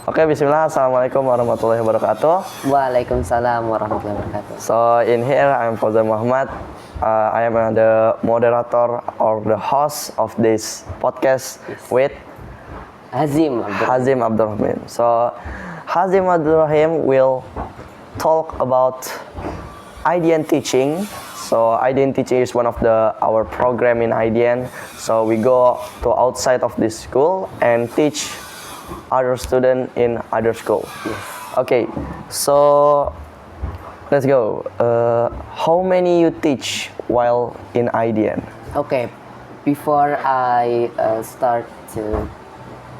Oke, Bismillah. Assalamualaikum warahmatullahi wabarakatuh. Waalaikumsalam warahmatullahi wabarakatuh. So in here, I'm Fauzan Muhammad. I am the moderator or the host of this podcast with Hazim Abdurrahim. So Hazim Abdurrahim will talk about IDN teaching. So IDN teaching is one of our program in IDN. So we go to outside of this school and teach other student in other school. Yes. Okay, so let's go. How many you teach while in IDN? Okay, before I start to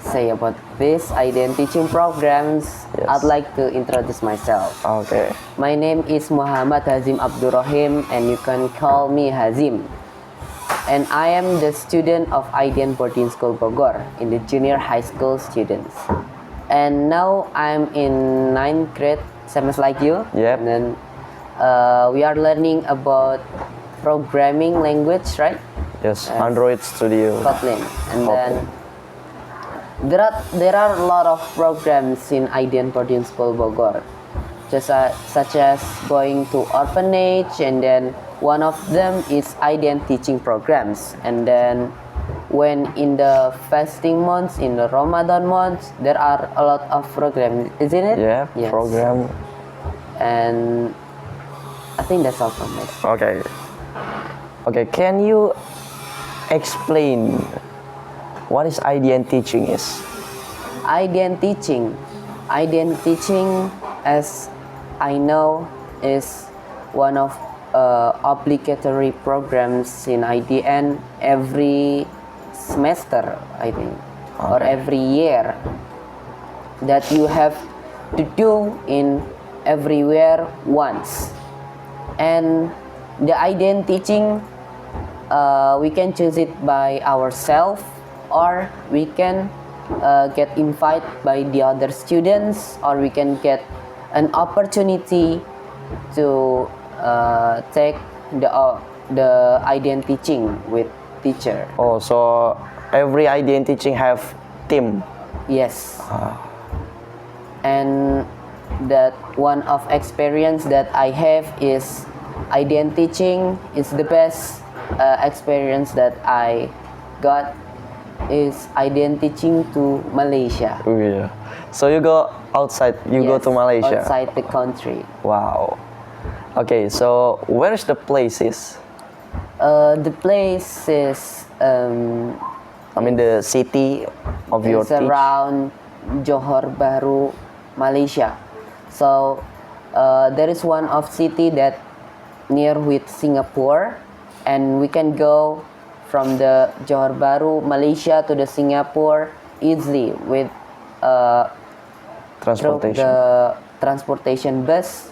say about this IDN teaching programs, Yes. I'd like to introduce myself. Okay. My name is Muhammad Hazim Abdurrahim, and you can call me Hazim. And I am the student of IDN Boarding School Bogor in the junior high school students. And now I'm in 9th grade, same as like you. Yep. And then we are learning about programming language, right? Yes, Android Studio. Kotlin. And Okay. then there are a lot of programs in IDN Boarding School Bogor, just such as going to orphanage, and then one of them is IDN teaching programs. And then when in the fasting months, in the Ramadan months, there are a lot of programs, isn't it? Yeah, Yes. program. And I think that's all from me. Okay. Okay, can you explain what is IDN teaching is? IDN teaching, as I know, is one of obligatory programs in IDN every semester, I think, or Okay. every year, that you have to do in everywhere once. And the IDN teaching, we can choose it by ourselves, or we can get invited by the other students, or we can get an opportunity to take the IDN teaching with teacher. Oh, so every IDN teaching have team. Yes. And that one of experience that I have is IDN teaching is the best experience that I got is IDN teaching to Malaysia. Oh, yeah. So you go outside, you go Yes, to Malaysia. outside the country. Wow. Okay, so where is the places? The place is I mean the city of your is around Johor Bahru, Malaysia. So there is one of city that near with Singapore, and we can go from the Johor Bahru, Malaysia to the Singapore easily with transportation. the transportation bus,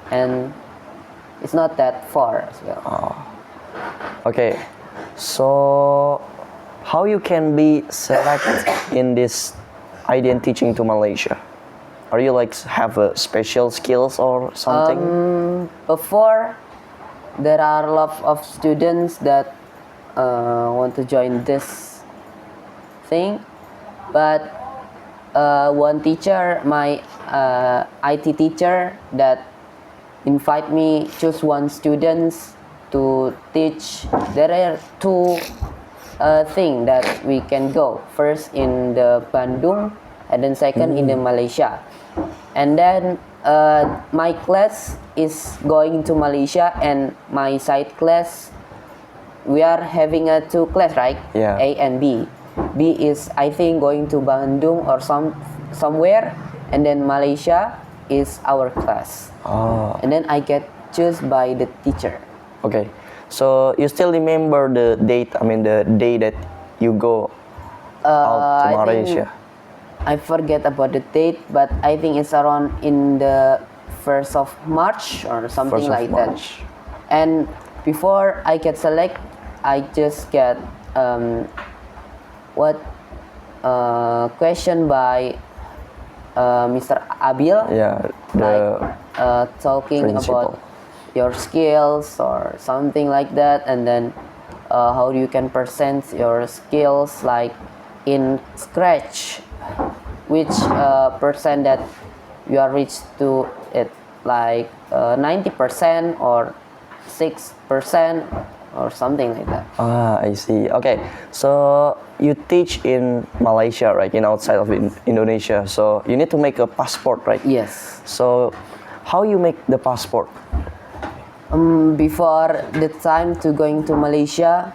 and it's not that far as well. Okay, so how you can be selected in this IDN teaching to Malaysia? Are you like have a special skills or something? Before, there are a lot of students that want to join this thing, but one teacher, my IT teacher, that invite me choose one students to teach. There are two things that we can go. First in the Bandung, and then second in the Malaysia. And then my class is going to Malaysia, and my side class, we are having a two class, right? Yeah. A and B. B is I think going to Bandung or somewhere, and then Malaysia is our class. Oh, And then I get chosen by the teacher. okay. So you still remember the date? I mean the day that you go out to I Malaysia. think I forget about the date, but I think it's around in the 1st of March or something 1st of like March. that. And before I get select, I just get question by Mr. Abil, Yeah, the talking principal. about your skills or something like that, and then how you can present your skills like in Scratch which percent that you are reached to it, like 90% or 6% or something like that. I see. Okay, so you teach in Malaysia, right? In outside of Indonesia, so you need to make a passport, right? Yes. So how you make the passport? Before the time to going to Malaysia,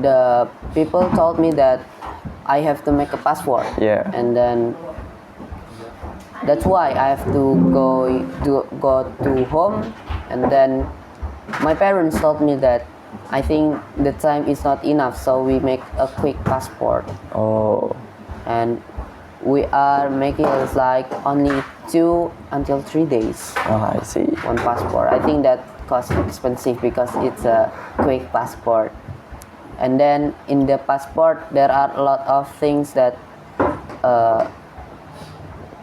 the people told me that I have to make a passport. Yeah. And then that's why I have to go to home, and then my parents told me that I think the time is not enough, so we make a quick passport. Oh. And we are making it like only 2 until 3 days. I see. One passport. I think that costs expensive because it's a quick passport. And then in the passport there are a lot of things that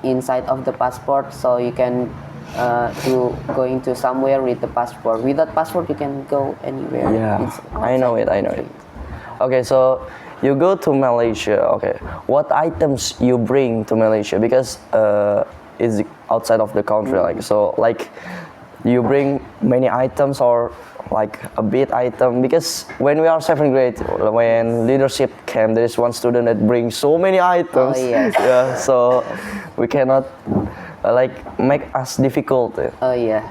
inside of the passport, so you can going to somewhere with the passport. Without passport you can go anywhere. Yeah, It's I know it. country. Okay, so you go to Malaysia. Okay, what items you bring to Malaysia, because it's outside of the country, like, so like you bring many items or like a bit item, because when we are 7th grade, when leadership camp, there is one student that brings so many items. Oh, yes. Yeah, so we cannot like make us difficult. Oh yeah.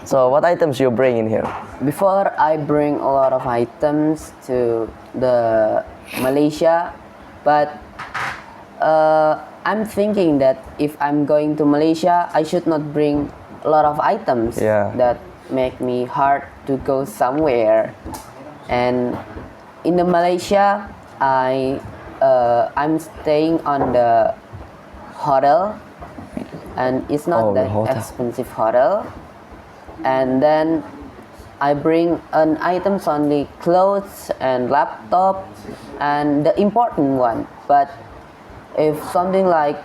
So what items you bring in here? Before I bring a lot of items to the Malaysia, but I'm thinking that if I'm going to Malaysia, I should not bring a lot of items that make me hard to go somewhere. And in the Malaysia, I'm staying on the hotel, and it's not that expensive hotel. And then I bring an items only clothes and laptop and the important one. But if something like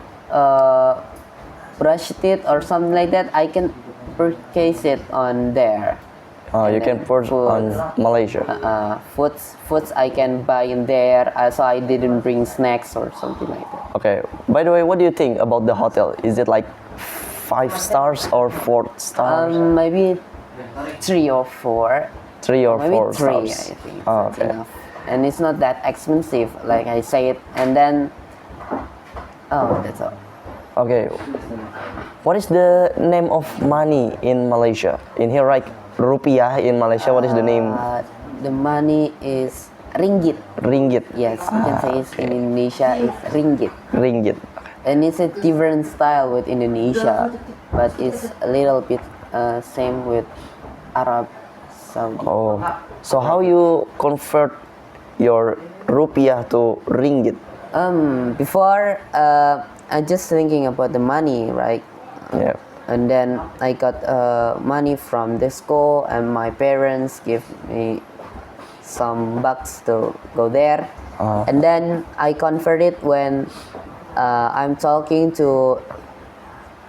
brush teeth or something like that, I can purchase it on there. Oh, you can purchase on Malaysia. Foods I can buy in there, so I didn't bring snacks or something like that. Okay. By the way, what do you think about the hotel? Is it like 5 stars or 4 stars? Maybe 3 or 4. 3 or Maybe 4 3, stars. I think. Oh, That's okay. enough. And it's not that expensive, like I said. And then, that's all. Okay. What is the name of money in Malaysia? In here, like rupiah in Malaysia, what is the name? The money is ringgit. Ringgit. Yes, you can say it's in Indonesia it's ringgit. Ringgit. And it's a different style with Indonesia, but it's a little bit same with Arab Saudi. Oh. So how you convert your rupiah to ringgit? Before I just thinking about the money, right? Yeah. And then I got money from the school, and my parents give me some bucks to go there. And then I convert it when I'm talking to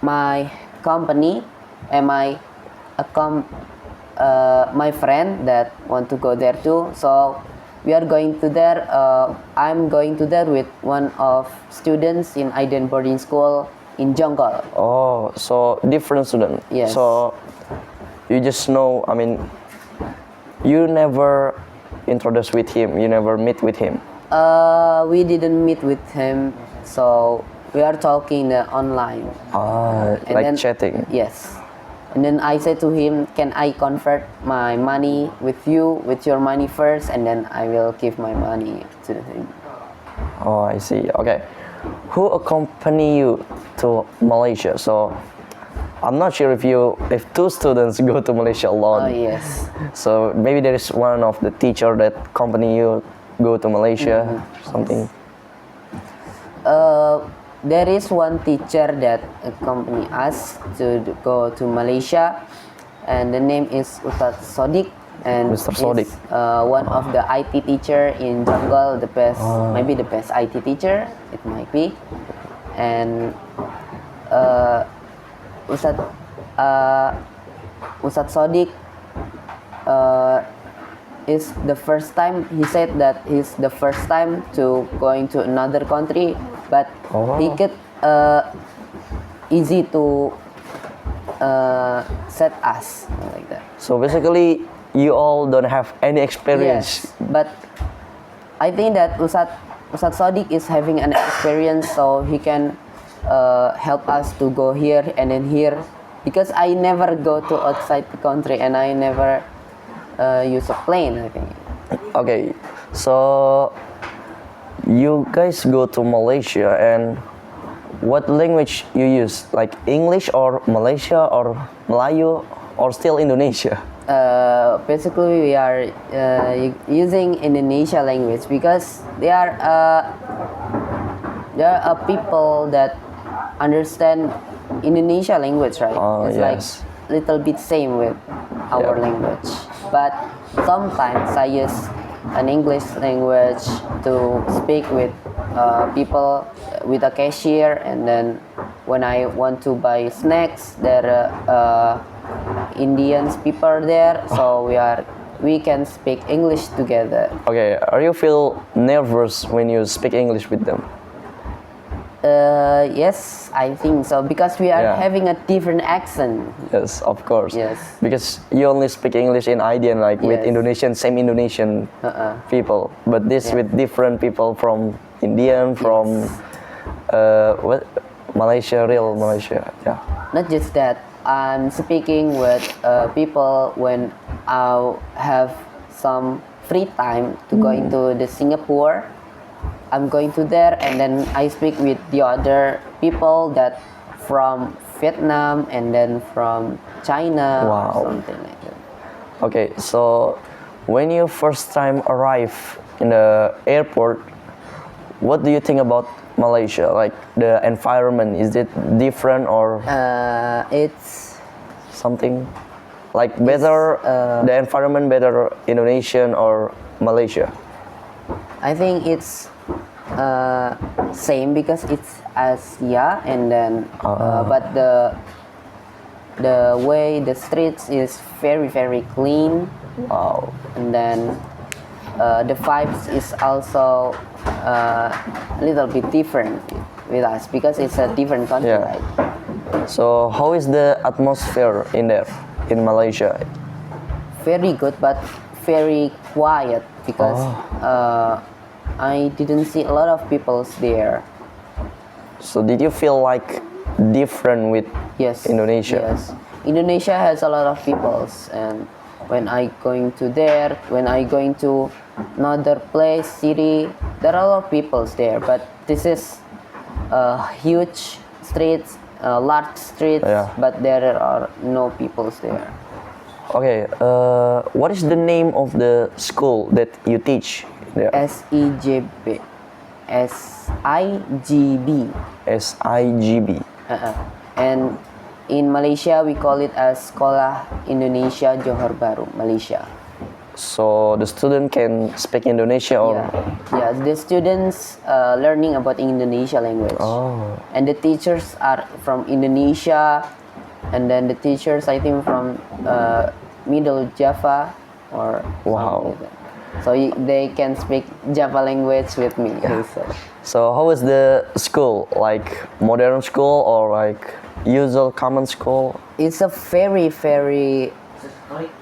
my company and my friend that want to go there too. So we are going to there. I'm going to there with one of students in Idn boarding school in Jonggol. Oh, so different student. Yes. So you just know, I mean, you never introduced with him, you never meet with him. We didn't meet with him, so we are talking online. And Like then, chatting. Yes. And then I said to him, can I convert my money with you, with your money first, and then I will give my money to him. Oh, I see. Okay. Who accompany you to Malaysia? So I'm not sure if 2 students go to Malaysia alone. Oh, yes. So maybe there is one of the teacher that accompany you go to Malaysia, something. There is one teacher that accompany us to go to Malaysia, and the name is Ustadz Sodik. And Mr. Sodik. One of the IT teacher in Jonggol, the best, maybe the best IT teacher, it might be. And Ustadz Sodik it's the first time. He said that it's the first time to going to another country, but he could easy to set us like that. So basically, you all don't have any experience. Yes, but I think that Ustad Sadiq is having an experience, so he can help us to go here and then here, because I never go to outside the country and I never use a plane, I think. Okay, so you guys go to Malaysia, and what language you use? Like English or Malaysia or Melayu or still Indonesia? Basically, we are using Indonesia language because there are people that understand Indonesia language, right? It's yes. like little bit same with our language, but sometimes I use an English language to speak with people with a cashier, and then when I want to buy snacks, there are Indians people there, so we can speak English together. Okay, are you feel nervous when you speak English with them? Yes, I think so, because we are having a different accent. Yes, of course. Yes. Because you only speak English in IDN, like with Yes. Indonesian, same Indonesian people, but this with different people from Indian, from what Malaysia, real Malaysia. Yeah. Not just that, I'm speaking with people when I have some free time to go into the Singapore. I'm going to there, and then I speak with the other people that from Vietnam and then from China, Wow. or something like that. Okay, so when you first time arrive in the airport, what do you think about Malaysia? Like the environment, is it different or It's something like better? The environment better Indonesian or Malaysia? I think it's same because it's Asia, and then but the way the streets is very very clean. Wow. And then the vibes is also a little bit different with us because it's a different country, Yeah. right? So how is the atmosphere in there in Malaysia? Very good, but very quiet because I didn't see a lot of people there. So did you feel like different with Yes. Indonesia? Yes. Indonesia has a lot of peoples, and when I going to there, when I going to another place, city, there are a lot of peoples there. But this is huge streets, large streets, but there are no peoples there. Okay, what is the name of the school that you teach there? SIGB. SIGB. SIGB. And in Malaysia, we call it as Sekolah Indonesia Johor Bahru, Malaysia. So the student can speak Indonesia or? Yeah, the students learning about Indonesia language. Oh. And the teachers are from Indonesia, and then the teachers I think from Middle Java or Wow. something like that. So they can speak Java language with me. He said. So how is the school? Like modern school or like usual common school? It's a very very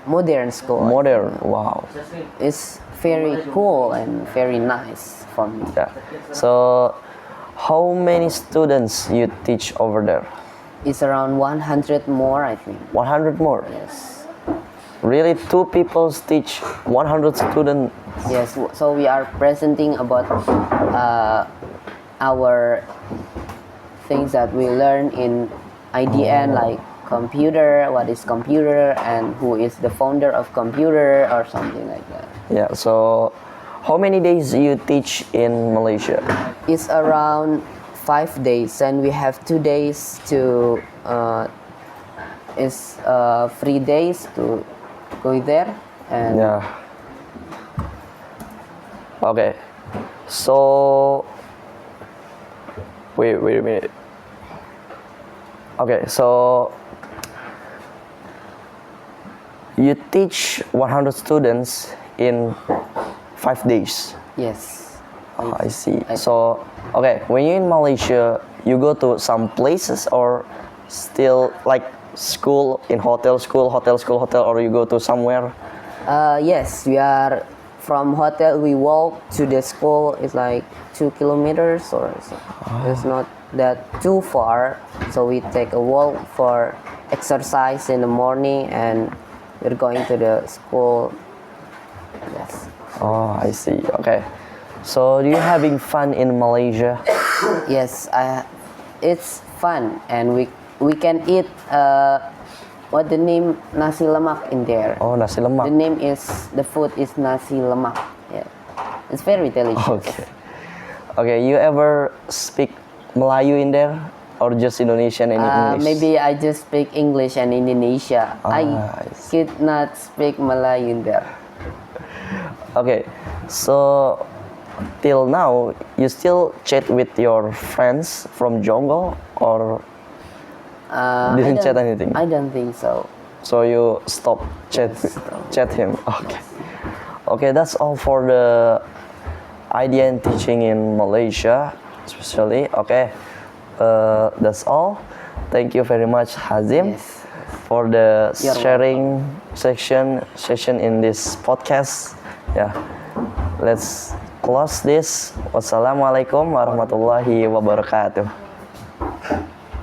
modern school. Modern. Wow. It's very cool and very nice for me. Yeah. So how many students you teach over there? It's around 100 more, I think. 100 more. Yes. Really, two people teach 100 students. Yes. So we are presenting about our things that we learn in IDN, like computer, what is computer, and who is the founder of computer, or something like that. Yeah. So how many days you teach in Malaysia? It's around 5 days, and we have 2 days to 3 days to go there, and Yeah. Okay. So wait a minute. Okay, so you teach 100 students in 5 days. Yes. I see. So, okay, when you're in Malaysia, you go to some places or still like school, in hotel, school, hotel, or you go to somewhere? Yes, we are from hotel. We walk to the school. It's like 2 kilometers, or so. It's not that too far. So we take a walk for exercise in the morning, and we're going to the school. Yes. Oh, I see. Okay. So, do you having fun in Malaysia? Yes, it's fun, and we can eat what the name nasi lemak in there. Oh, nasi lemak. The food is nasi lemak. Yeah, it's very delicious. Okay. Okay, you ever speak Melayu in there or just Indonesian and English? Maybe I just speak English and Indonesia. I see. could not speak Malayu in there. Okay, so till now you still chat with your friends from Jongo or didn't chat anything? I don't think so. So you stop chat him. Okay. Okay, that's all for the IDN teaching in Malaysia, especially. Okay, that's all. Thank you very much, Hazim, Yes. for the You're sharing session in this podcast. Yeah, let's close this. Wassalamualaikum warahmatullahi wabarakatuh.